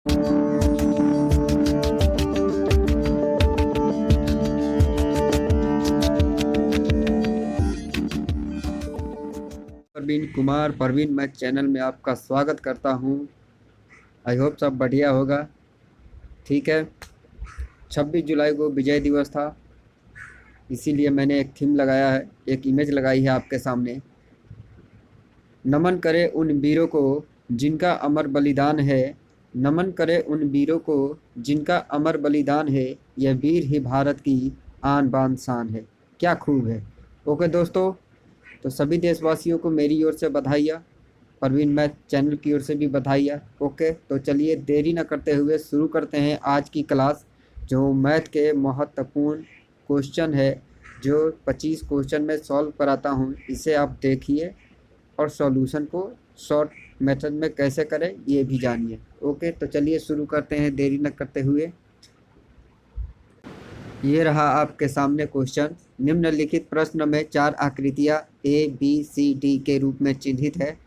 Parveen Kumar Parveen math channel में आपका स्वागत करता हूं। आई होप सब बढ़िया होगा। ठीक है, 26 जुलाई को विजय दिवस था, इसीलिए मैंने एक थीम लगाया है, एक इमेज लगाई है आपके सामने। नमन करे उन वीरों को जिनका अमर बलिदान है, नमन करे उन वीरों को जिनका अमर बलिदान है, यह वीर ही भारत की आन बान शान है। क्या खूब है। ओके दोस्तों, तो सभी देशवासियों को मेरी ओर से बधाइयाँ, परवीन मैथ चैनल की ओर से भी बधाइयाँ। ओके, तो चलिए देरी न करते हुए शुरू करते हैं आज की क्लास। जो मैथ के महत्वपूर्ण क्वेश्चन है, जो 25 क्वेश्चन मैं सॉल्व कराता हूँ, इसे आप देखिए और सॉल्यूशन को शॉर्ट मेथड में कैसे करें ये भी जानिए। ओके, तो चलिए शुरू करते हैं देरी न करते हुए। ये रहा आपके सामने क्वेश्चन। निम्नलिखित प्रश्न में 4 आकृतियाँ ए बी सी डी के रूप में चिन्हित है,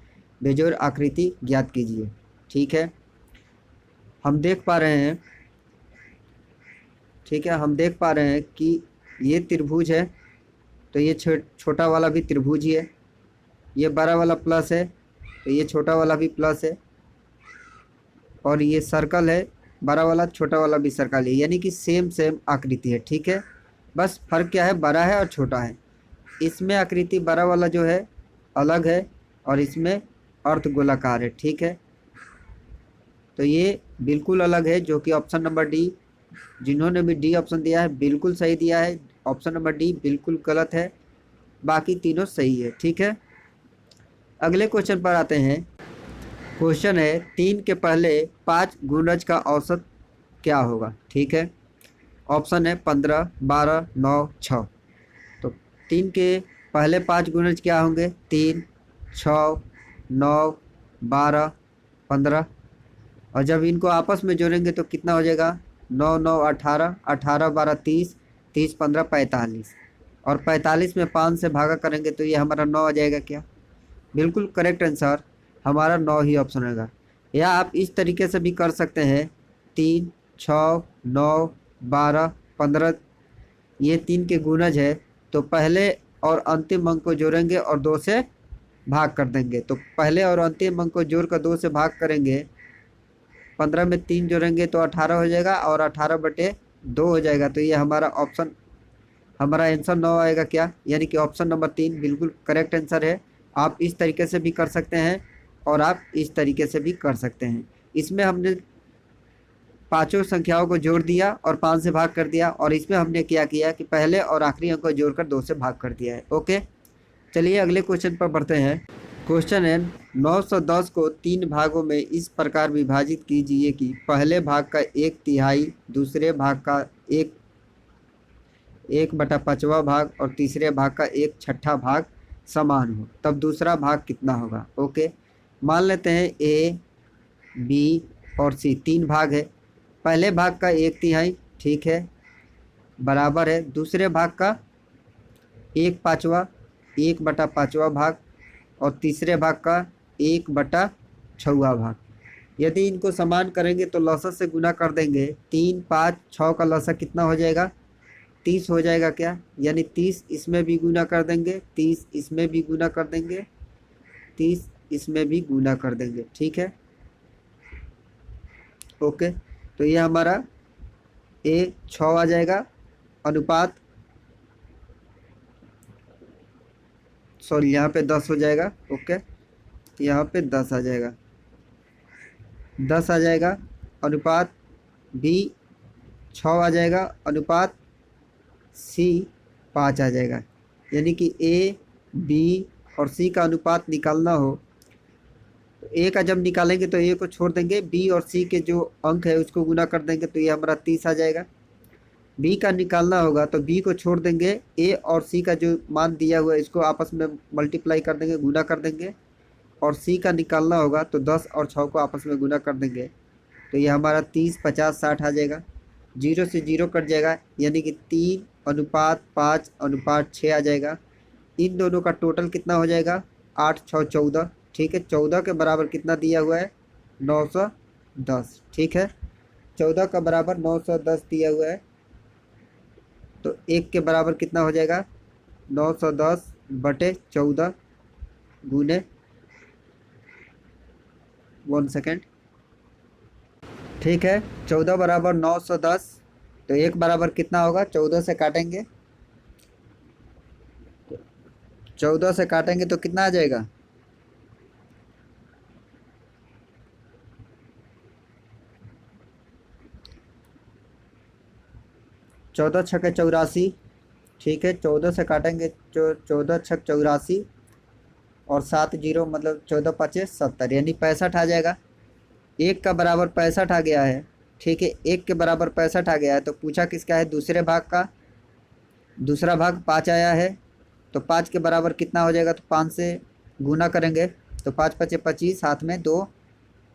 बेजोड़ आकृति ज्ञात कीजिए। ठीक है, हम देख पा रहे हैं, ठीक है, हम देख पा रहे हैं कि ये त्रिभुज है, तो ये छोटा वाला भी त्रिभुज ही है। ये बड़ा वाला प्लस है, तो ये छोटा वाला भी प्लस है। और ये सर्कल है, बड़ा वाला छोटा वाला भी सर्कल है, यानी कि सेम आकृति है। ठीक है, बस फर्क क्या है, बड़ा है और छोटा है। इसमें आकृति बड़ा वाला जो है अलग है और इसमें अर्ध गोलाकार है। ठीक है, तो ये बिल्कुल अलग है, जो कि ऑप्शन नंबर डी, जिन्होंने भी डी ऑप्शन दिया है बिल्कुल सही दिया है। ऑप्शन नंबर डी बिल्कुल गलत है, बाकी तीनों सही है। ठीक है, अगले क्वेश्चन पर आते हैं। क्वेश्चन है 3 के पहले 5 गुणज का औसत क्या होगा। ठीक है, ऑप्शन है 15, 12, 9, 6। तो 3 के पहले 5 गुणज क्या होंगे, 3, 6, 9, 12, 15। और जब इनको आपस में जोड़ेंगे तो कितना हो जाएगा, 9, 9, 18, 18, 12, 30, 30, 15, 45। और 45 में 5 से भागा करेंगे तो ये हमारा 9 आ जाएगा। क्या, बिल्कुल करेक्ट आंसर हमारा 9 ही ऑप्शन होगा। या आप इस तरीके से भी कर सकते हैं, 3, 6, 9, 12, 15, ये 3 के गुणज है, तो पहले और अंतिम अंक को जोड़ेंगे और 2 से भाग कर देंगे। तो पहले और अंतिम अंक को जोड़कर 2 से भाग करेंगे, 15 में 3 जोड़ेंगे तो 18 हो जाएगा और 18/2 हो जाएगा। तो ये हमारा ऑप्शन, हमारा आंसर 9 आएगा। क्या, यानी कि ऑप्शन नंबर 3 बिल्कुल करेक्ट आंसर है। आप इस तरीके से भी कर सकते हैं और आप इस तरीके से भी कर सकते हैं। इसमें हमने पांचों संख्याओं को जोड़ दिया और 5 से भाग कर दिया, और इसमें हमने क्या किया कि पहले और आखिरी अंक को जोड़कर 2 से भाग कर दिया है। ओके, चलिए अगले क्वेश्चन पर बढ़ते हैं। क्वेश्चन है 910 को 3 भागों में इस प्रकार विभाजित कीजिए कि पहले भाग का 1/3, दूसरे भाग का 1/5वां भाग और तीसरे भाग का 1/6 भाग समान हो, तब दूसरा भाग कितना होगा। ओके, मान लेते हैं ए, बी और सी 3 भाग है। पहले भाग का 1/3, ठीक है, बराबर है दूसरे भाग का 1/5वां, 1/5वां भाग और तीसरे भाग का 1/6वां भाग। यदि इनको समान करेंगे तो लसर से गुना कर देंगे। 3, 5, 6 का लसर कितना हो जाएगा, 30 हो जाएगा। क्या, यानी 30 इसमें भी गुना कर देंगे, 30 इसमें भी गुना कर देंगे, 30 इसमें भी गुना कर देंगे। ठीक है, ओके, तो ये हमारा 6 आ जाएगा, अनुपात, सॉरी यहाँ पे 10 हो जाएगा। ओके, यहाँ पे 10 आ जाएगा, 10 आ जाएगा, अनुपात बी 6 आ जाएगा, अनुपात सी 5 आ जाएगा। यानी कि ए, बी और सी का अनुपात निकालना हो तो ए का जब निकालेंगे तो ए को छोड़ देंगे, बी और सी के जो अंक है उसको गुना कर देंगे तो ये हमारा 30 आ जाएगा। बी का निकालना होगा तो बी को छोड़ देंगे, ए और सी का जो मान दिया हुआ है इसको आपस में मल्टीप्लाई कर देंगे, गुना कर देंगे। और सी का निकालना होगा तो 10 और 6 को आपस में गुना कर देंगे, तो ये हमारा 30, 50, 60 आ जाएगा। 0 से 0 कट जाएगा, यानी कि 3/5/6 आ जाएगा। इन दोनों का टोटल कितना हो जाएगा, 8, 6, 14। ठीक है, 14 के बराबर कितना दिया हुआ है, 900 10, ठीक है। 14 का बराबर 910 दिया हुआ है, तो 1 के बराबर कितना हो जाएगा, 910/14 गुने 1 सेकेंड, ठीक है। 14 बराबर 910, तो 1 बराबर कितना होगा, 14 से काटेंगे, 14 से काटेंगे तो कितना आ जाएगा, 14 छक्के 84, ठीक है। 14 से काटेंगे, 14 छक 84 और 7 जीरो मतलब 14 पचे 70, यानी 65 आ जाएगा। 1 का बराबर 65 आ गया है, ठीक है। 1 के बराबर 65 आ गया है, तो पूछा किसका है, दूसरे भाग का। दूसरा भाग 5 आया है, तो 5 के बराबर कितना हो जाएगा, तो 5 से गुना करेंगे, तो 5 पचे 25, हाथ में 2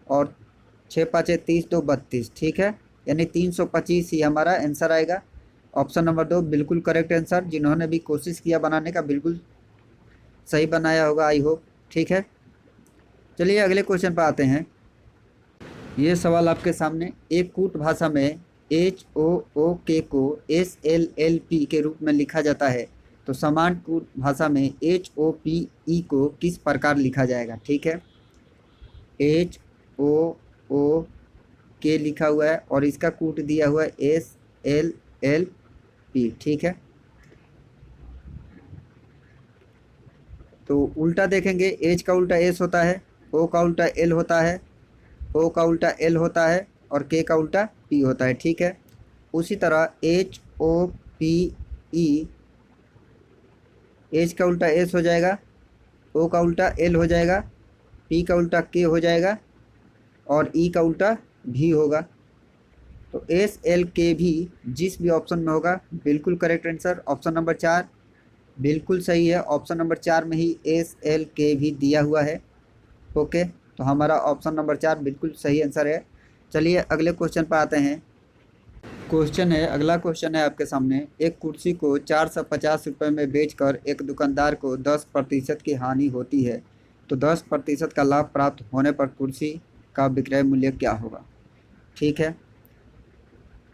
और 6 पाँचे 30, 2 32, ठीक है। यानी 325 ही हमारा आंसर आएगा। ऑप्शन नंबर 2 बिल्कुल करेक्ट आंसर। जिन्होंने भी कोशिश किया बनाने का बिल्कुल सही बनाया होगा, आई होप, ठीक है। चलिए अगले क्वेश्चन पर आते हैं। ये सवाल आपके सामने, एक कूट भाषा में HOOK को SLLP के रूप में लिखा जाता है, तो समान कूट भाषा में HOPE को किस प्रकार लिखा जाएगा, ठीक है। HOOK लिखा हुआ है और इसका कूट दिया हुआ है SLLP, ठीक है। तो उल्टा देखेंगे, एच का उल्टा एस होता है, ओ का उल्टा एल होता है, ओ का उल्टा एल होता है और के का उल्टा पी होता है, ठीक है। उसी तरह HOPE, एच का उल्टा एस हो जाएगा, ओ का उल्टा एल हो जाएगा, पी का उल्टा के हो जाएगा और ई का उल्टा भी होगा। तो SLK भी जिस भी ऑप्शन में होगा बिल्कुल करेक्ट आंसर। ऑप्शन नंबर 4 बिल्कुल सही है। ऑप्शन नंबर 4 में ही SLK भी दिया हुआ है, ओके। तो हमारा ऑप्शन नंबर 4 बिल्कुल सही आंसर है। चलिए अगले क्वेश्चन पर आते हैं। अगला क्वेश्चन है आपके सामने, एक कुर्सी को 450 रुपये में बेचकर एक दुकानदार को 10% की हानि होती है, तो 10% का लाभ प्राप्त होने पर कुर्सी का विक्रय मूल्य क्या होगा, ठीक है।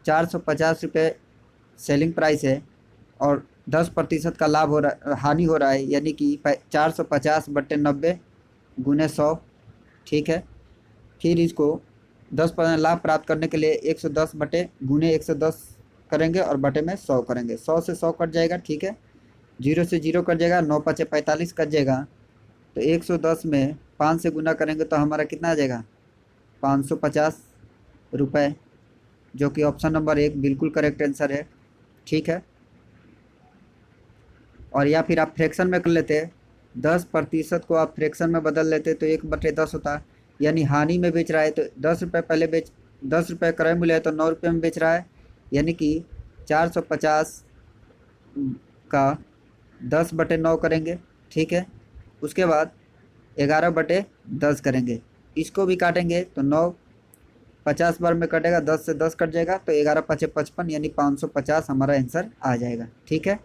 450 रुपये सेलिंग प्राइस है और 10% का लाभ हो रहा, हानि हो रहा है, यानी कि 450/90 गुने 100, ठीक है। फिर इसको 10% लाभ प्राप्त करने के लिए 110 बटे गुने 110 करेंगे और बटे में 100 करेंगे। 100 से 100 कट जाएगा, ठीक है। 0 से 0 कट जाएगा, 9 पचे 45 कट जाएगा, तो 110 में 5 से गुना करेंगे तो हमारा कितना आ जाएगा, 550 रुपये, जो कि ऑप्शन नंबर 1 बिल्कुल करेक्ट आंसर है, ठीक है। और या फिर आप फ्रैक्शन में कर लेते हैं, 10% को आप फ्रैक्शन में बदल लेते तो 1/10 होता, यानी हानि में बेच रहा है तो 10 रुपये पहले 10 रुपये क्रय मूल्य है तो 9 रुपये में बेच रहा है, यानी कि 450 का 10/9 करेंगे, ठीक है। उसके बाद 11/10 करेंगे, इसको भी काटेंगे तो 9 50 बार में कटेगा, 10 से 10 कट जाएगा, तो 11 पचे 55, यानी 550 हमारा आंसर आ जाएगा, ठीक है,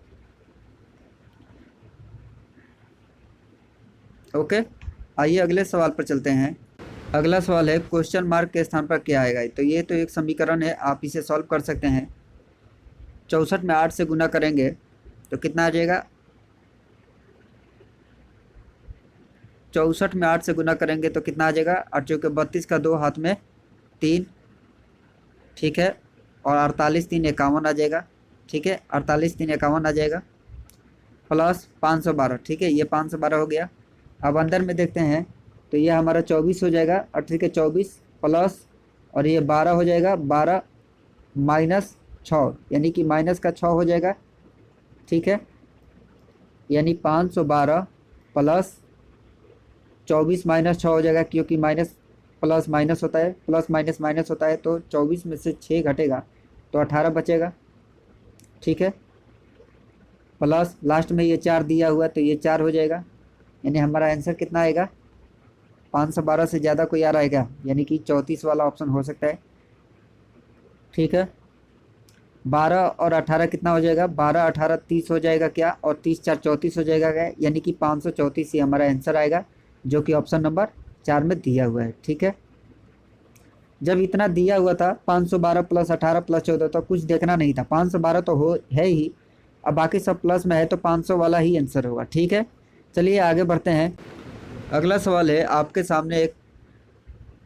ओके। आइए अगले सवाल पर चलते हैं। अगला सवाल है, क्वेश्चन मार्क के स्थान पर क्या आएगा, तो ये तो एक समीकरण है, आप इसे सॉल्व कर सकते हैं। 64 में 8 से गुना करेंगे तो कितना आ जाएगा, 64 में 8 से गुना करेंगे तो कितना आ जाएगा, 8 चौके 32 का 2 हाथ में 3, ठीक है। और 48 3 51 आ जाएगा, ठीक है। 48 3 51 आ जाएगा, प्लस 512, ठीक है। ये 512 हो गया। अब अंदर में देखते हैं, तो ये हमारा 24 हो जाएगा, 8 के 24 प्लस, और ये 12 हो जाएगा, 12 माइनस 6, यानी कि माइनस का 6 हो जाएगा, ठीक है। यानी 512 प्लस 24 माइनस 6 हो जाएगा, क्योंकि माइनस प्लस माइनस होता है, प्लस माइनस माइनस होता है, तो 24 में से 6 घटेगा तो 18 बचेगा, ठीक है। प्लस लास्ट में ये 4 दिया हुआ तो ये 4 हो जाएगा, यानी हमारा आंसर कितना आएगा, 512 से ज़्यादा कोई आ रहेगा, यानी कि 34 वाला ऑप्शन हो सकता है, ठीक है। 12 और 18 कितना हो जाएगा, 12 18 30 हो जाएगा क्या, और 30 4 34 हो जाएगा क्या, यानी कि 534 ही हमारा आंसर आएगा, जो कि ऑप्शन नंबर 4 में दिया हुआ है, ठीक है। जब इतना दिया हुआ था 512 प्लस 18 प्लस 14 तो कुछ देखना नहीं था, 512 तो हो है ही, अब बाकी सब प्लस में है तो 500 वाला ही आंसर होगा। ठीक है, चलिए आगे बढ़ते हैं। अगला सवाल है, आपके सामने एक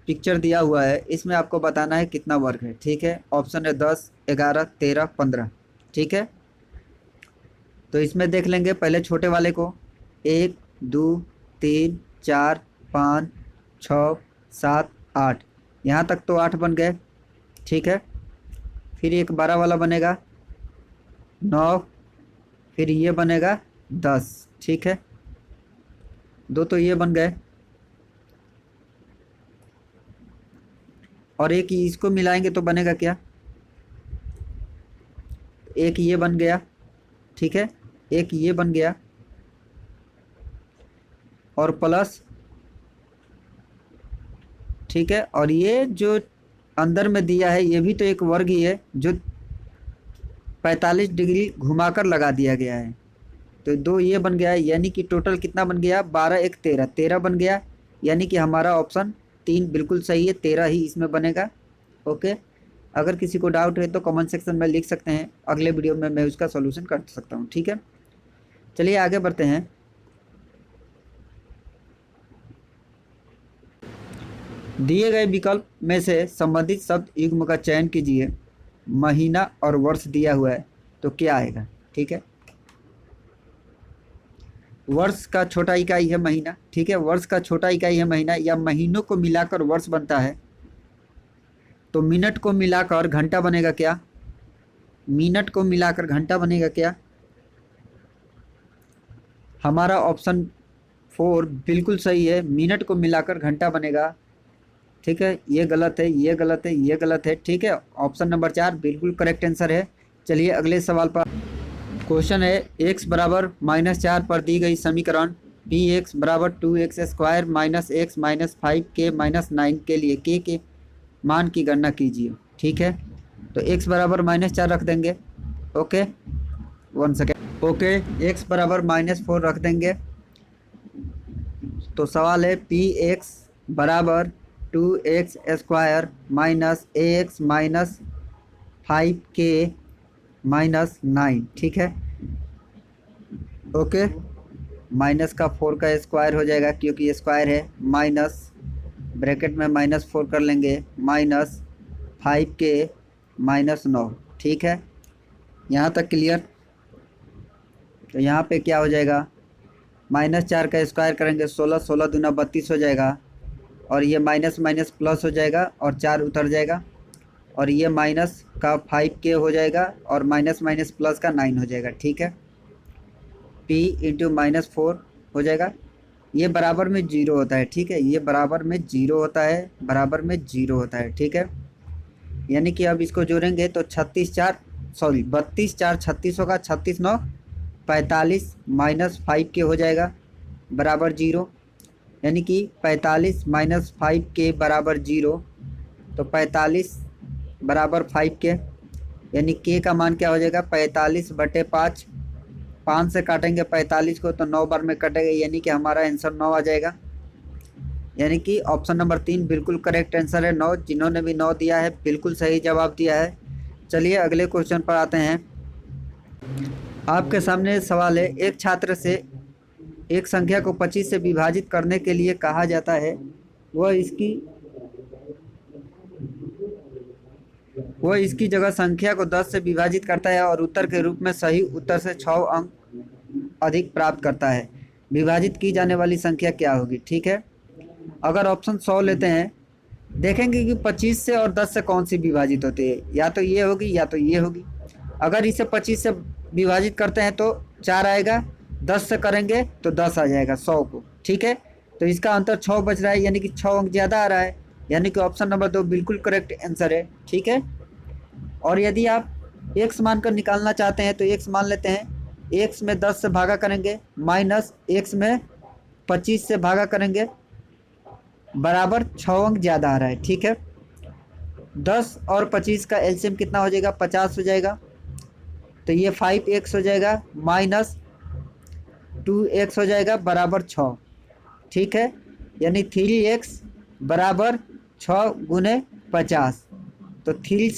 पिक्चर दिया हुआ है, इसमें आपको बताना है कितना वर्ग है। ठीक है, ऑप्शन है 10, 11, 13, 15। ठीक है, तो इसमें देख लेंगे पहले छोटे वाले को, 1, 2, 3, 4, 5, 6, 7, 8, यहाँ तक तो 8 बन गए। ठीक है, फिर एक 12 वाला बनेगा 9, फिर ये बनेगा 10। ठीक है, दो तो ये बन गए, और एक इसको मिलाएंगे तो बनेगा क्या, एक ये बन गया। ठीक है, एक ये बन गया, और प्लस, ठीक है, और ये जो अंदर में दिया है ये भी तो एक वर्ग ही है जो 45 डिग्री घुमाकर लगा दिया गया है, तो दो ये बन गया है, यानी कि टोटल कितना बन गया, 12, 1, 13, 13 बन गया, यानी कि हमारा ऑप्शन 3 बिल्कुल सही है, 13 ही इसमें बनेगा। ओके, अगर किसी को डाउट है तो कमेंट सेक्शन में लिख सकते हैं, अगले वीडियो में मैं उसका सॉल्यूशन कर सकता हूँ। ठीक है, चलिए आगे बढ़ते हैं। दिए गए विकल्प में से संबंधित शब्द युग्म का चयन कीजिए। महीना और वर्ष दिया हुआ है तो क्या आएगा। ठीक है, वर्ष का छोटा इकाई है महीना। ठीक है, वर्ष का छोटा इकाई है महीना, या महीनों को मिलाकर वर्ष बनता है, तो मिनट को मिलाकर घंटा बनेगा क्या, मिनट को मिलाकर घंटा बनेगा क्या, हमारा ऑप्शन 4 बिल्कुल सही है, मिनट को मिलाकर घंटा बनेगा। ठीक है, ये गलत है, ये गलत है, ये गलत है। ठीक है, ऑप्शन नंबर 4 बिल्कुल करेक्ट आंसर है। चलिए अगले सवाल पर। क्वेश्चन है, x बराबर -4 पर दी गई समीकरण px बराबर 2x square minus x minus 5k minus 9 के लिए k के मान की गणना कीजिए। ठीक है, तो x बराबर -4 रख देंगे। Okay, 1 second. ओके, x बराबर -4 रख देंगे, तो सवाल है px बराबर 2x square minus x minus 5k minus 9। ठीक है, ओके, माइनस का 4 का स्क्वायर हो जाएगा क्योंकि ये स्क्वायर है, माइनस ब्रैकेट में -4 कर लेंगे, माइनस 5k माइनस 9। ठीक है, यहाँ तक क्लियर। तो यहाँ पे क्या हो जाएगा, -4 का स्क्वायर करेंगे 16, 16 दूना 32 हो जाएगा, और ये माइनस माइनस प्लस हो जाएगा और 4 उतर जाएगा, और ये माइनस का 5k हो जाएगा और माइनस माइनस प्लस का 9 हो जाएगा। ठीक है, p इंटू -4 हो जाएगा, ये बराबर में 0 होता है। ठीक है, ये बराबर में 0 होता है, बराबर में 0 होता है। ठीक है, यानी कि अब इसको जोड़ेंगे तो 32 4 36 होगा, 36 9 45 माइनस 5k हो जाएगा बराबर 0, यानी कि 45 माइनस 5k बराबर 0, तो 45 बराबर 5k, यानी k का मान क्या हो जाएगा 45/5, 5 से काटेंगे 45 को तो 9 बार में कटेगा, यानी कि हमारा आंसर 9 आ जाएगा। यानी कि ऑप्शन नंबर 3 बिल्कुल करेक्ट आंसर है, 9। जिन्होंने भी 9 दिया है बिल्कुल सही जवाब दिया है। चलिए अगले क्वेश्चन पर आते हैं। आपके सामने सवाल है, एक छात्र से एक संख्या को 25 से विभाजित करने के लिए कहा जाता है, वह इसकी जगह संख्या को 10 से विभाजित करता है और उत्तर के रूप में सही उत्तर से 6 अंक अधिक प्राप्त करता है। विभाजित की जाने वाली संख्या क्या होगी। ठीक है, अगर ऑप्शन 100 लेते हैं, देखेंगे कि 25 से और 10 से कौन सी विभाजित होती है, या तो ये होगी या तो ये होगी। अगर इसे 25 से विभाजित करते हैं तो 4 आएगा, 10 से करेंगे तो 10 आ जाएगा 100 को। ठीक है, तो इसका अंतर 6 बच रहा है, यानी कि 6 अंक ज़्यादा आ रहा है, यानी कि ऑप्शन नंबर 2 बिल्कुल करेक्ट आंसर है। ठीक है, और यदि आप x मानकर निकालना चाहते हैं तो x मान लेते हैं, x में 10 से भागा करेंगे माइनस x में 25 से भागा करेंगे, बराबर 6 अंक ज़्यादा आ रहा है। ठीक है, 10 और 25 का एलसीएम कितना हो जाएगा, 50 हो जाएगा, तो ये 5x हो जाएगा माइनस 2x हो जाएगा बराबर 6। ठीक है, यानी 3x बराबर 6 गुने 50। तो 3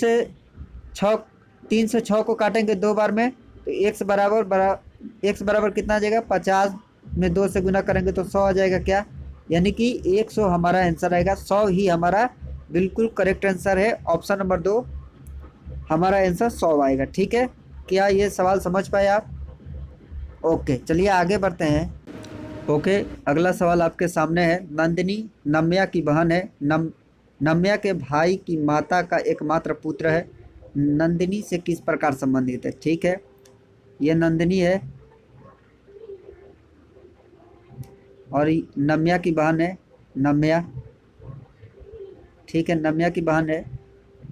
से 6 को काटेंगे 2 बार में, तो x बराबर कितना आ जाएगा, 50 में 2 से गुना करेंगे तो 100 आ जाएगा क्या, यानी कि 100 हमारा आंसर आएगा। 100 ही हमारा बिल्कुल करेक्ट आंसर है। ऑप्शन नंबर 2 हमारा आंसर 100 आएगा। ठीक है, क्या ये सवाल समझ पाए आप? ओके, चलिए आगे बढ़ते हैं। ओके, अगला सवाल आपके सामने है। नंदिनी नम्या की बहन है। नम्या के भाई की माता का एकमात्र पुत्र है। नंदिनी से किस प्रकार संबंधित है? ठीक है, ये नंदिनी है और नम्या की बहन है, नम्या। ठीक है, नम्या की बहन है।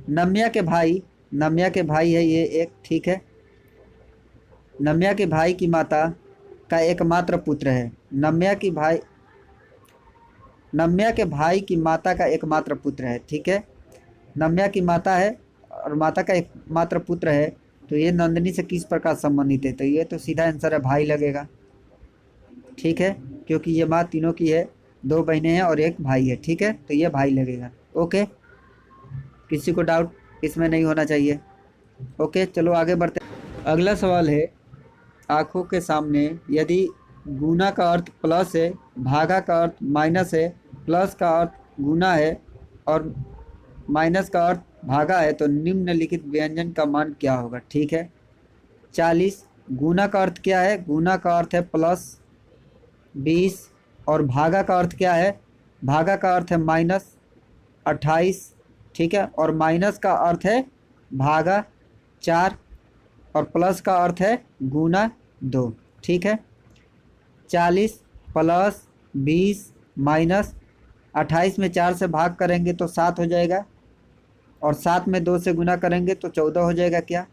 नम्या के भाई है ये एक। ठीक है, नम्या के भाई की माता का एकमात्र पुत्र है। नम्या के भाई की माता का एकमात्र पुत्र है। ठीक है, नम्या की माता है और माता का एकमात्र पुत्र है, तो ये नंदिनी से किस प्रकार संबंधित है? तो ये तो सीधा आंसर है, भाई लगेगा। ठीक है, क्योंकि ये माँ तीनों की है, 2 बहनें हैं और एक भाई है। ठीक है, तो ये भाई लगेगा। ओके, किसी को डाउट इसमें नहीं होना चाहिए। ओके, चलो आगे बढ़ते हैं। अगला सवाल है, आंखों के सामने यदि गुना का अर्थ प्लस है, भागा का अर्थ माइनस है, प्लस का अर्थ गुना है और माइनस का अर्थ भागा है, तो निम्नलिखित व्यंजन का मान क्या होगा? ठीक है, 40। गुना का अर्थ क्या है? गुना का अर्थ है प्लस 20 और भागा का अर्थ क्या है? भागा का अर्थ है माइनस 28। ठीक है, और माइनस का अर्थ है भागा 4 और प्लस का अर्थ है गुना 2। ठीक है, 40 प्लस 20 माइनस 28 में 4 से भाग करेंगे तो 7 हो जाएगा और 7 में 2 से गुना करेंगे तो 14 हो जाएगा क्या,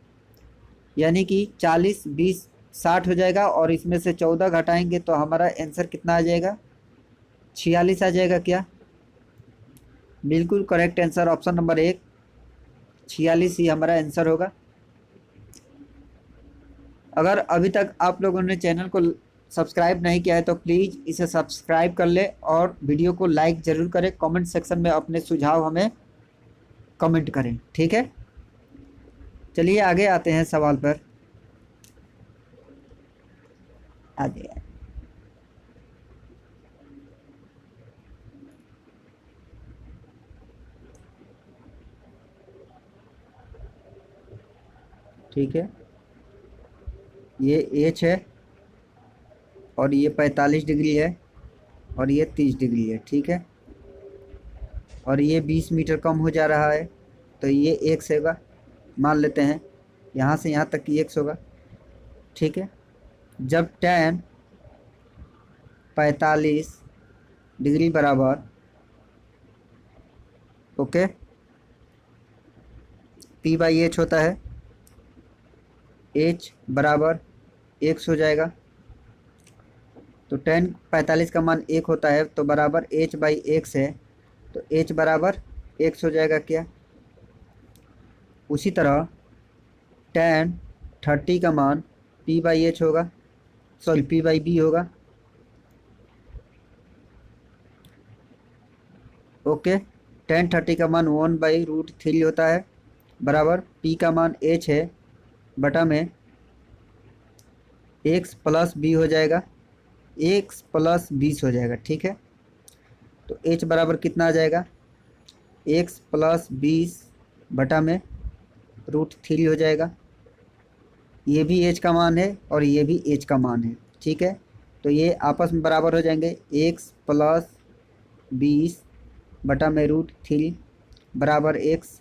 यानी कि 40 20 60 हो जाएगा और इसमें से 14 घटाएंगे तो हमारा आंसर कितना आ जाएगा, 46 आ जाएगा क्या? बिल्कुल करेक्ट आंसर ऑप्शन नंबर 1, 46 ही हमारा आंसर होगा। अगर अभी तक आप लोगों ने चैनल को सब्सक्राइब नहीं किया है तो प्लीज़ इसे सब्सक्राइब कर ले और वीडियो को लाइक ज़रूर करें। कमेंट सेक्शन में अपने सुझाव हमें कमेंट करें। ठीक है, चलिए आगे आते हैं सवाल पर। आगे ठीक है, ये एच है और ये 45 डिग्री है और ये 30 डिग्री है। ठीक है, और ये 20 मीटर कम हो जा रहा है, तो ये एक्स होगा, मान लेते हैं यहाँ से यहाँ तक कि एक्स होगा। ठीक है, जब tan 45 डिग्री बराबर, ओके, पी बाई एच होता है, एच बराबर एक्स हो जाएगा। तो tan 45 का मान 1 होता है, तो बराबर एच बाई एक्स है, तो एच बराबर एक्स हो जाएगा क्या। उसी तरह tan 30 का मान पी बाई एच होगा, सॉरी पी बाई बी होगा। ओके, tan 30 का मान 1/√3 होता है, बराबर पी का मान एच है बटा में एक्स प्लस बी हो जाएगा, एक्स प्लस 20 हो जाएगा। ठीक है, तो एच बराबर कितना आ जाएगा, एक्स प्लस 20 बटा में √3 हो जाएगा। ये भी एच का मान है और ये भी एच का मान है। ठीक है, तो ये आपस में बराबर हो जाएंगे, एक्स प्लस 20 बटा में √3 बराबर एक्स।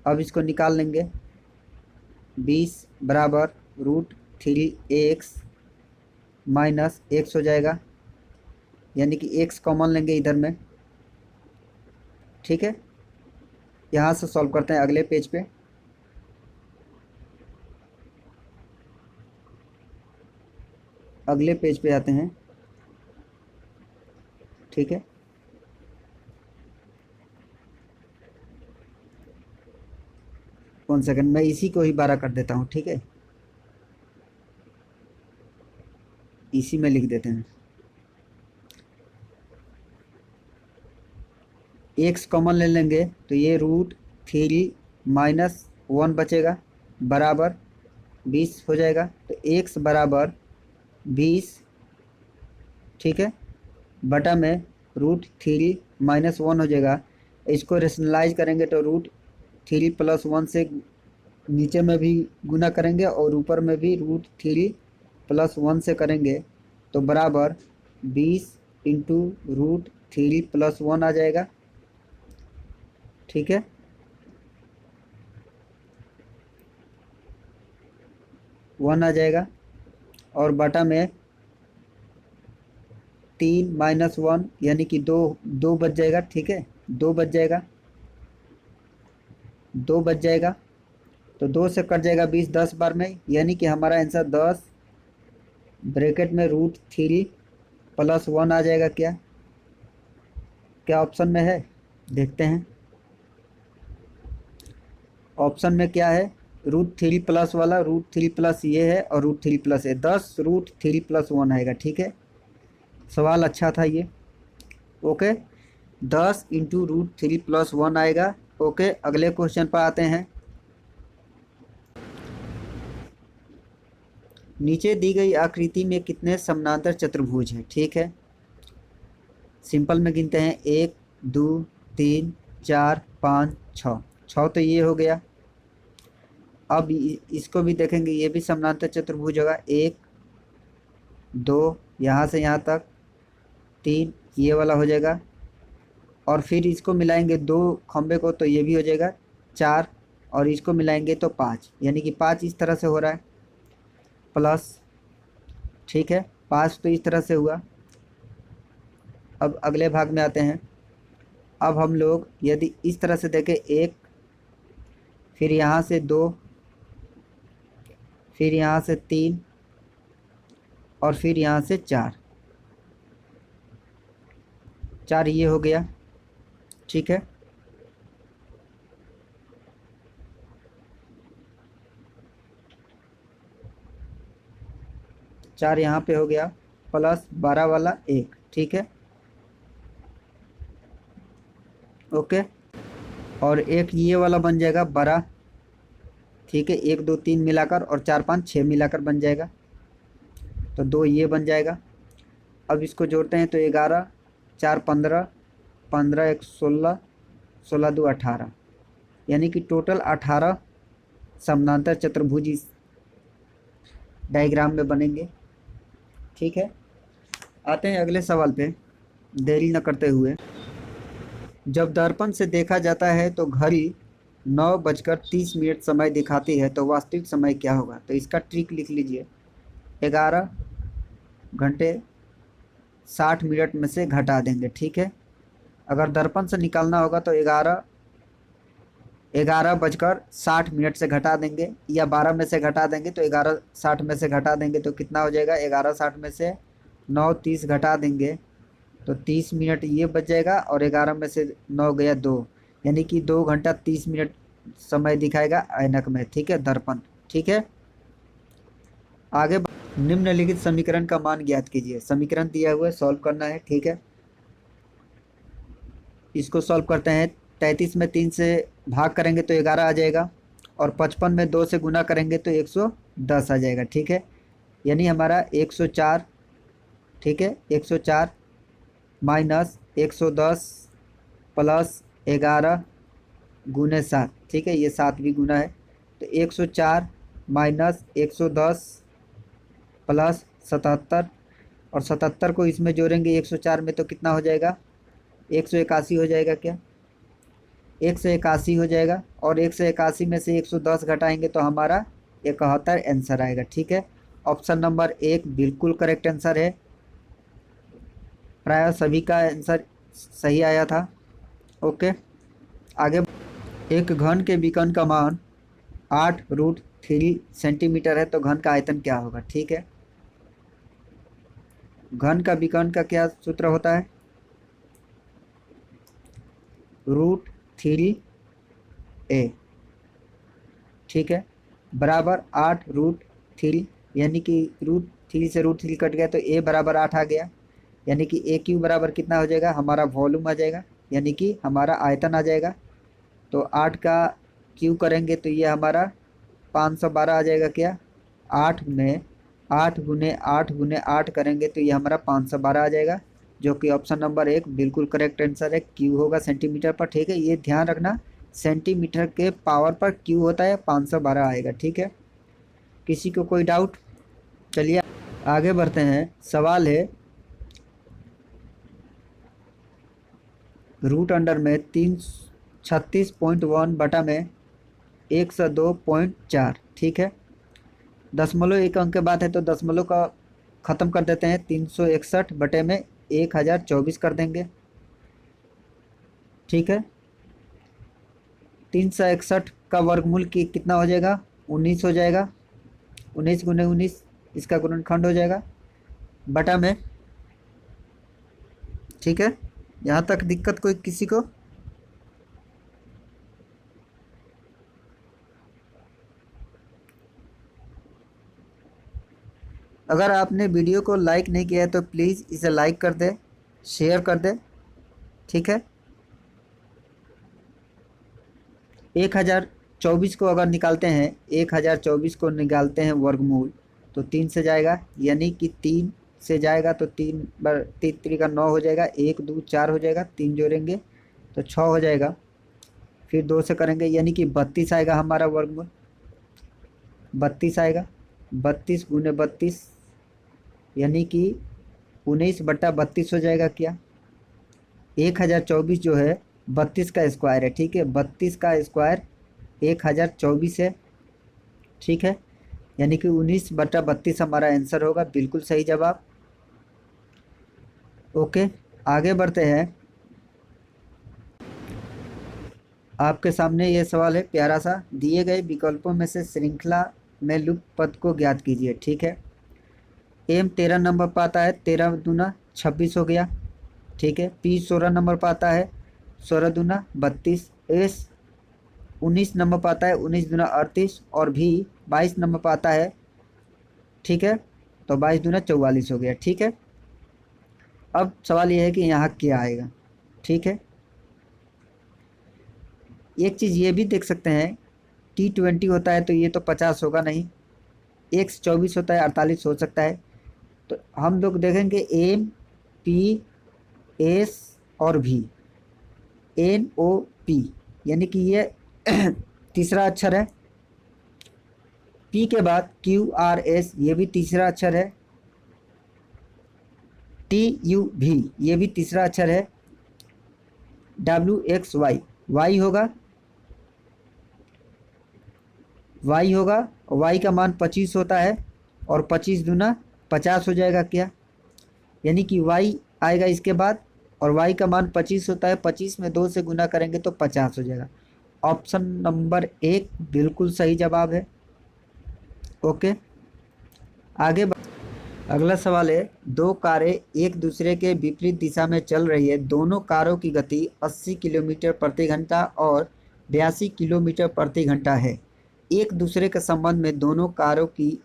अब इसको निकाल लेंगे, 20 बराबर √3 एक्स माइनस एक्स हो जाएगा, यानी कि एक्स कॉमन लेंगे इधर में। ठीक है, यहाँ से सॉल्व करते हैं अगले पेज पे। अगले पेज पे आते हैं। ठीक है, कौन सेकंड, मैं इसी को ही 12 कर देता हूँ। ठीक है, इसी में लिख देते हैं, एक्स कॉमन ले लेंगे तो ये √3 - 1 बचेगा बराबर 20 हो जाएगा। तो एक्स बराबर 20, ठीक है, बटा में √3 - 1 हो जाएगा। इसको रेशनलाइज करेंगे तो √3 + 1 से नीचे में भी गुना करेंगे और ऊपर में भी √3 + 1 से करेंगे तो बराबर 20 इंटू √3 + 1 आ जाएगा, ठीक है। वन आ जाएगा और बटा में 3 - 1 यानी कि 2 बच जाएगा, ठीक है, 2 बच जाएगा, 2 बच जाएगा। तो 2 से कट जाएगा 20 10 बार में, यानी कि हमारा आंसर 10 ब्रैकेट में √3 + 1 आ जाएगा। क्या क्या ऑप्शन में है, देखते हैं ऑप्शन में क्या है। √3 वाला √3 ये है और √3 ये 10 √3 + 1 आएगा, ठीक है। सवाल अच्छा था ये, ओके। 10 इंटू √3 + 1 आएगा, ओके। अगले क्वेश्चन पर आते हैं। नीचे दी गई आकृति में कितने समानांतर चतुर्भुज हैं, ठीक है। सिंपल में गिनते हैं 1 2 3 4 5 6, 6 तो ये हो गया। अब इसको भी देखेंगे, ये भी समानांतर चतुर्भुज होगा। 1 2 यहाँ से यहाँ तक, 3 ये वाला हो जाएगा और फिर इसको मिलाएंगे 2 खंबे को तो ये भी हो जाएगा 4 और इसको मिलाएंगे तो 5, यानी कि 5 इस तरह से हो रहा है प्लस, ठीक है, 5 तो इस तरह से हुआ। अब अगले भाग में आते हैं। अब हम लोग यदि इस तरह से देखें 1, फिर यहाँ से 2, फिर यहाँ से 3 और फिर यहाँ से 4, 4 ये हो गया, ठीक है। चार यहाँ पे हो गया प्लस 12 वाला 1, ठीक है, ओके। और एक ये वाला बन जाएगा बड़ा, ठीक है, 1 2 3 मिलाकर और 4 5 6 मिलाकर बन जाएगा तो 2 ये बन जाएगा। अब इसको जोड़ते हैं तो 11 4 15, 15 1 16, 16 2 18, यानी कि टोटल 18 समानांतर चतुर्भुज इस डायग्राम में बनेंगे, ठीक है। आते हैं अगले सवाल पे देरी न करते हुए। जब दर्पण से देखा जाता है तो घड़ी 9:30 समय दिखाती है, तो वास्तविक समय क्या होगा। तो इसका ट्रिक लिख लीजिए, 11 घंटे 60 मिनट में से घटा देंगे, ठीक है। अगर दर्पण से निकालना होगा तो 11:60 से घटा देंगे या 12 में से घटा देंगे तो 11:60 में से घटा देंगे तो कितना हो जाएगा, 11:60 में से 9:30 घटा देंगे तो 30 मिनट ये बच जाएगा और 11 में से 9 गया 2, यानी कि 2 घंटा 30 मिनट समय दिखाएगा ऐनक में, ठीक है, दर्पण, ठीक है। आगे निम्नलिखित समीकरण का मान ज्ञात कीजिए। समीकरण दिया हुआ है, सॉल्व करना है, ठीक है। इसको सॉल्व करते हैं। 33 में 3 से भाग करेंगे तो 11 आ जाएगा और 55 में 2 से गुना करेंगे तो 110 आ जाएगा, ठीक है। यानी हमारा 104, ठीक है, 104 माइनस 110 प्लस 11 गुने 7, ठीक है, ये 7 भी गुना है तो 104 माइनस 110 प्लस 77 और 77 को इसमें जोड़ेंगे 104 में तो कितना हो जाएगा, 181 हो जाएगा। क्या 181 हो जाएगा और 181 में से 110 घटाएंगे तो हमारा 71 आंसर आएगा, ठीक है। ऑप्शन नंबर 1 बिल्कुल करेक्ट आंसर है। प्रायः सभी का आंसर सही आया था, ओके। आगे एक घन के विकर्ण का मान 8√3 सेंटीमीटर है तो घन का आयतन क्या होगा, ठीक है। घन का विकर्ण का क्या सूत्र होता है, √3a, ठीक है, बराबर 8√3, यानी कि √3 से √3 कट गया तो a बराबर 8 आ गया, यानी कि a क्यू बराबर कितना हो जाएगा, हमारा वॉल्यूम आ जाएगा, यानी कि हमारा आयतन आ जाएगा। तो 8 का क्यू करेंगे तो ये हमारा 512 आ जाएगा। क्या 8 में 8 गुने 8 करेंगे तो ये हमारा 512 आ जाएगा, जो कि ऑप्शन नंबर 1 बिल्कुल करेक्ट आंसर है। क्यू होगा सेंटीमीटर पर, ठीक है, ये ध्यान रखना, सेंटीमीटर के पावर पर क्यू होता है, 512 आएगा, ठीक है। किसी को कोई डाउट? चलिए आगे बढ़ते हैं। सवाल है रूट अंडर में 336.1 बटा में 102.4, ठीक है। दशमलव एक अंक के बाद है तो दशमलव का ख़त्म कर देते हैं, 361 बटे में 1024 कर देंगे, ठीक है। 361 का वर्गमूल की कितना हो जाएगा? 19 हो जाएगा। 19 गुने 19 इसका गुणनखंड हो जाएगा बटा में, ठीक है। यहाँ तक दिक्कत कोई किसी को? अगर आपने वीडियो को लाइक नहीं किया है तो प्लीज़ इसे लाइक कर दे, शेयर कर दे, ठीक है। 1024 को अगर निकालते हैं, 1024 को निकालते हैं वर्गमूल तो 3 से जाएगा, यानी कि 3 से जाएगा तो 3 बार 3 3 का 9 हो जाएगा, 1 2 4 हो जाएगा, 3 जोड़ेंगे तो 6 हो जाएगा, फिर 2 से करेंगे यानी कि 32 आएगा हमारा वर्गमूल, 32 आएगा। 32 गुने 32 यानी कि 19/32 हो जाएगा। क्या 1024 जो है 32 का स्क्वायर है, ठीक है, 32 का स्क्वायर 1024 है, ठीक है, यानी कि 19/32 हमारा आंसर होगा, बिल्कुल सही जवाब। ओके आगे बढ़ते हैं। आपके सामने ये सवाल है प्यारा सा, दिए गए विकल्पों में से श्रृंखला में लुप्त पद को ज्ञात कीजिए, ठीक है। एम 13 नंबर पर आता है, 13 दूना 26 हो गया, ठीक है। पी 16 नंबर पर आता है, 16 दूना 32। एस 19 नंबर पर आता है, 19 दूना 38। और भी 22 नंबर पर आता है, ठीक है, तो 22 दूना 44 हो गया, ठीक है। अब सवाल यह है कि यहाँ क्या आएगा, ठीक है। एक चीज़ ये भी देख सकते हैं, T20 होता है तो ये तो 50 होगा नहीं, X24 होता है 48 हो सकता है। तो हम लोग देखेंगे एम पी एस और भी NOP, यानी कि ये तीसरा अक्षर है। P के बाद QRS ये भी तीसरा अक्षर है। TUV ये भी तीसरा अक्षर है। WXY Y होगा, Y होगा, Y का मान 25 होता है और 25 दूना 50 हो जाएगा। क्या यानी कि Y आएगा इसके बाद और Y का मान 25 होता है, 25 में 2 से गुना करेंगे तो 50 हो जाएगा। ऑप्शन नंबर 1 बिल्कुल सही जवाब है। ओके आगे अगला सवाल है, दो कारें एक दूसरे के विपरीत दिशा में चल रही है, दोनों कारों की गति 80 किलोमीटर प्रति घंटा और 82 किलोमीटर प्रति घंटा है। एक दूसरे के संबंध में दोनों कारों की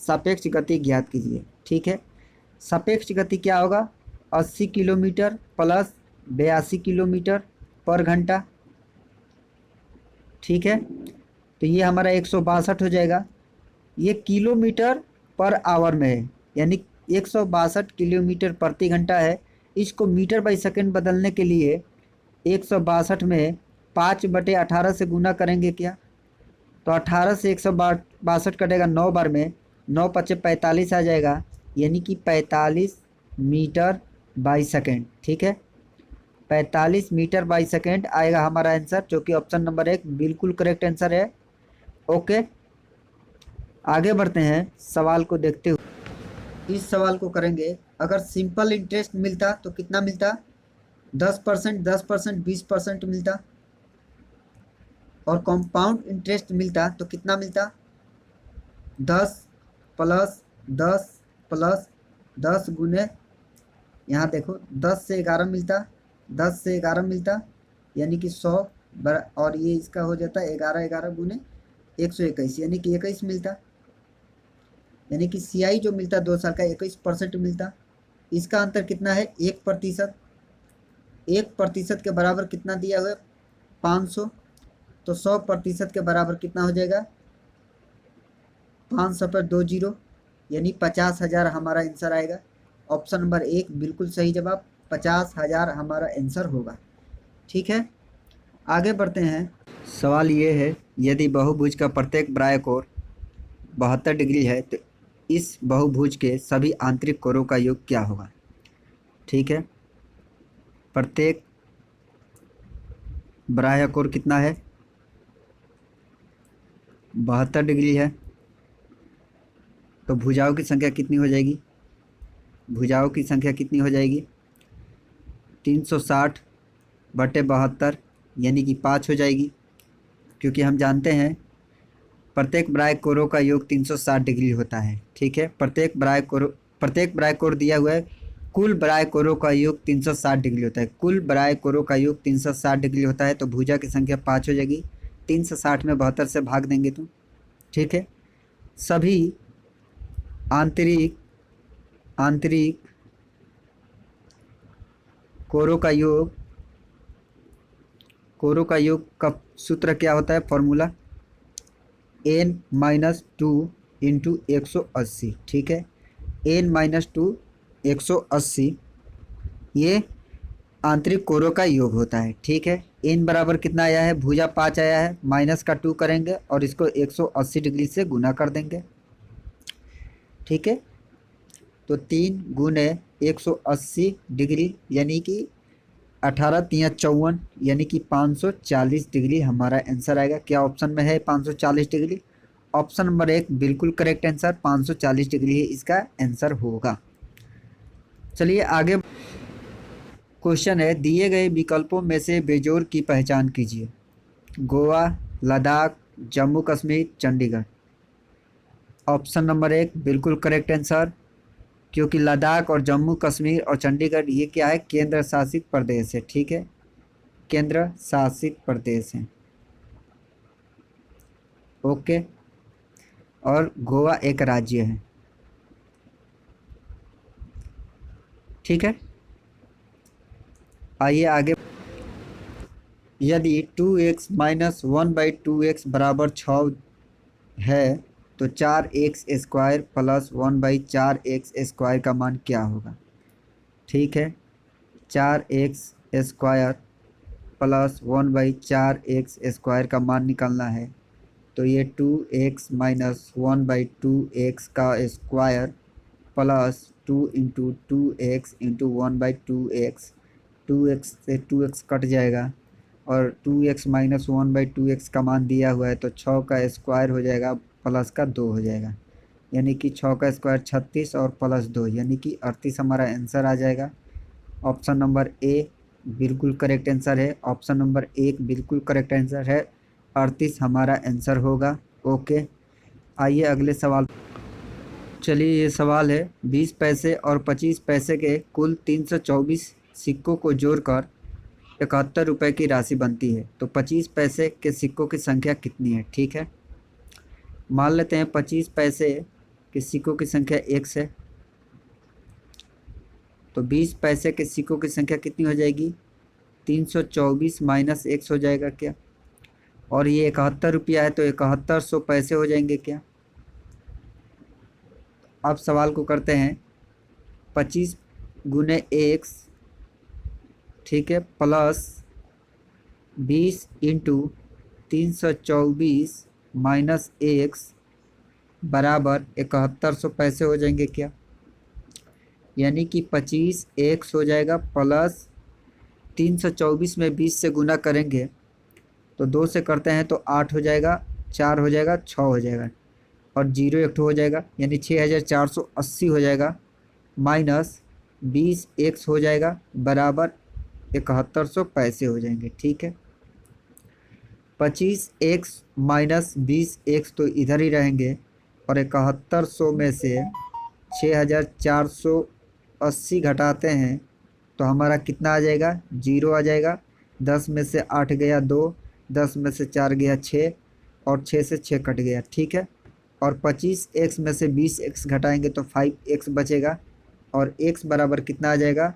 सापेक्ष गति ज्ञात कीजिए, ठीक है। सापेक्ष गति क्या होगा? 80 किलोमीटर प्लस 82 किलोमीटर पर घंटा, ठीक है। तो ये हमारा 162 हो जाएगा। ये किलोमीटर पर आवर में है, यानी 162 किलोमीटर प्रति घंटा है। इसको मीटर बाई सेकंड बदलने के लिए 162 में 5/18 से गुना करेंगे। क्या तो 18 से 162 कटेगा 9 बार में, 9 पचे 45 आ जाएगा, यानी कि 45 मीटर बाई सेकेंड, ठीक है। 45 मीटर बाई सेकेंड आएगा हमारा आंसर, जो कि ऑप्शन नंबर 1 बिल्कुल करेक्ट आंसर है। ओके आगे बढ़ते हैं, सवाल को देखते हुए इस सवाल को करेंगे। अगर सिंपल इंटरेस्ट मिलता तो कितना मिलता? 10%, 10%, 20% मिलता। और कंपाउंड इंटरेस्ट मिलता तो कितना मिलता? 10 प्लस 10 प्लस 10 गुने, यहाँ देखो 10 से 11 मिलता, 10 से 11 मिलता, यानी कि 100 और ये इसका हो जाता है 11 11 गुने 121, यानी कि 21 मिलता। यानी कि CI जो मिलता 2 साल का 21% मिलता। इसका अंतर कितना है? 1%। 1% के बराबर कितना दिया हुआ है? 500। तो 100% के बराबर कितना हो जाएगा? 500 पर 2 जीरो, यानी 50,000 हमारा आंसर आएगा। ऑप्शन नंबर 1 बिल्कुल सही जवाब, 50,000 हमारा आंसर होगा। ठीक है, आगे बढ़ते हैं। सवाल ये है, यदि बहुभुज का प्रत्येक बाह्य कोण 72 डिग्री है तो इस बहुभुज के सभी आंतरिक कोणों का योग क्या होगा? ठीक है, प्रत्येक बाह्य कोण कितना है? 72 डिग्री है। तो भुजाओं की संख्या कितनी हो जाएगी? भुजाओं की संख्या कितनी हो जाएगी? 360 बटे 72 यानी कि 5 हो जाएगी, क्योंकि हम जानते हैं प्रत्येक बाह्य कोणों का योग 360 डिग्री होता है। ठीक है, प्रत्येक बाह्य कोण दिया हुआ है, कुल बाह्य कोणों का योग 360 डिग्री होता है। कुल बाह्य कोणों का योग 360 डिग्री होता है, तो भुजा की संख्या 5 हो जाएगी। 360 में 72 से भाग देंगे तो। ठीक है, सभी आंतरिक कोणों का योग का सूत्र क्या होता है? Formula n-2 into 180। ठीक है, n-2 180 ये आंतरिक कोणों का योग होता है। ठीक है, n बराबर कितना आया है? भुजा 5 आया है, माइनस का 2 करेंगे और इसको 180 डिग्री से गुना कर देंगे। ठीक है, तो 3 गुने 180 डिग्री यानी कि 18 तिया 54 यानी कि 540 डिग्री हमारा आंसर आएगा। क्या ऑप्शन में है 540 डिग्री? ऑप्शन नंबर 1 बिल्कुल करेक्ट आंसर, 540 डिग्री ही इसका आंसर होगा। चलिए आगे क्वेश्चन है, दिए गए विकल्पों में से बेजोड़ की पहचान कीजिए। गोवा, लद्दाख, जम्मू कश्मीर, चंडीगढ़। ऑप्शन नंबर 1 बिल्कुल करेक्ट आंसर, क्योंकि लद्दाख और जम्मू कश्मीर और चंडीगढ़ ये क्या है? केंद्र शासित प्रदेश है। ठीक है, केंद्र शासित प्रदेश है। ओके, और गोवा एक राज्य है। ठीक है, आइए आगे। यदि 2x माइनस 1/2x बराबर 6 है तो 4x² प्लस 1/4x² का मान क्या होगा? ठीक है, 4x² प्लस 1/4x² का मान निकालना है, तो ये 2x माइनस 1/2x का square plus 2 into 2x into 1/2x, 2x से 2x कट जाएगा और 2x माइनस 1/2x का मान दिया हुआ है, तो 6 का स्क्वायर हो जाएगा प्लस का 2 हो जाएगा, यानी कि 6 का स्क्वायर 36 और प्लस 2 यानी कि 38 हमारा आंसर आ जाएगा। ऑप्शन नंबर ए बिल्कुल करेक्ट आंसर है। ऑप्शन नंबर 1 बिल्कुल करेक्ट आंसर है, 38 हमारा आंसर होगा। ओके, आइए अगले सवाल। चलिए, ये सवाल है, 20 पैसे और 25 पैसे के कुल 324 सिक्कों को जोड़कर 71 रुपये की राशि बनती है, तो 25 पैसे के सिक्कों की संख्या कितनी है? ठीक है, मान लेते हैं 25 पैसे के सिक्कों की संख्या x है, तो 20 पैसे के सिक्कों की संख्या कितनी हो जाएगी? 324 माइनस x हो जाएगा क्या? और ये 71 रुपया है तो 7100 पैसे हो जाएंगे क्या? अब सवाल को करते हैं, 25 गुने x, ठीक है, प्लस 20 इंटू 324 माइनस x बराबर 7100 पैसे हो जाएंगे क्या? यानी कि 25x हो जाएगा प्लस 324 में 20 से गुना करेंगे तो 2 से करते हैं तो 8 हो जाएगा, 4 हो जाएगा, 6 हो जाएगा और 0 एक हो जाएगा, यानी 6480 हो जाएगा, माइनस 20x हो जाएगा बराबर 7100 पैसे हो जाएंगे। ठीक है, 25x माइनस 20x तो इधर ही रहेंगे और 7100 में से 6480 घटाते हैं तो हमारा कितना आ जाएगा? 0 आ जाएगा। 10 में से 8 गया 2, 10 में से 4 गया 6 और 6 से 6 कट गया। ठीक है, और 25x में से 20x घटाएंगे तो 5x बचेगा और x बराबर कितना आ जाएगा?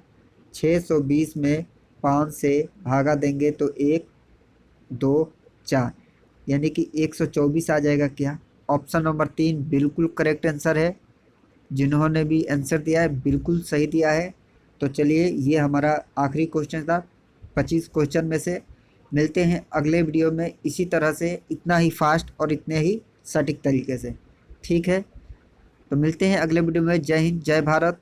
620 में 5 से भागा देंगे तो 1 2 4, यानी कि 124 आ जाएगा क्या? ऑप्शन नंबर 3 बिल्कुल करेक्ट आंसर है। जिन्होंने भी आंसर दिया है बिल्कुल सही दिया है। तो चलिए, ये हमारा आखिरी क्वेश्चन था 25 क्वेश्चन में से। मिलते हैं अगले वीडियो में इसी तरह से, इतना ही फास्ट और इतने ही सटीक तरीके से। ठीक है, तो मिलते हैं अगले वीडियो में। जय हिंद, जय भारत।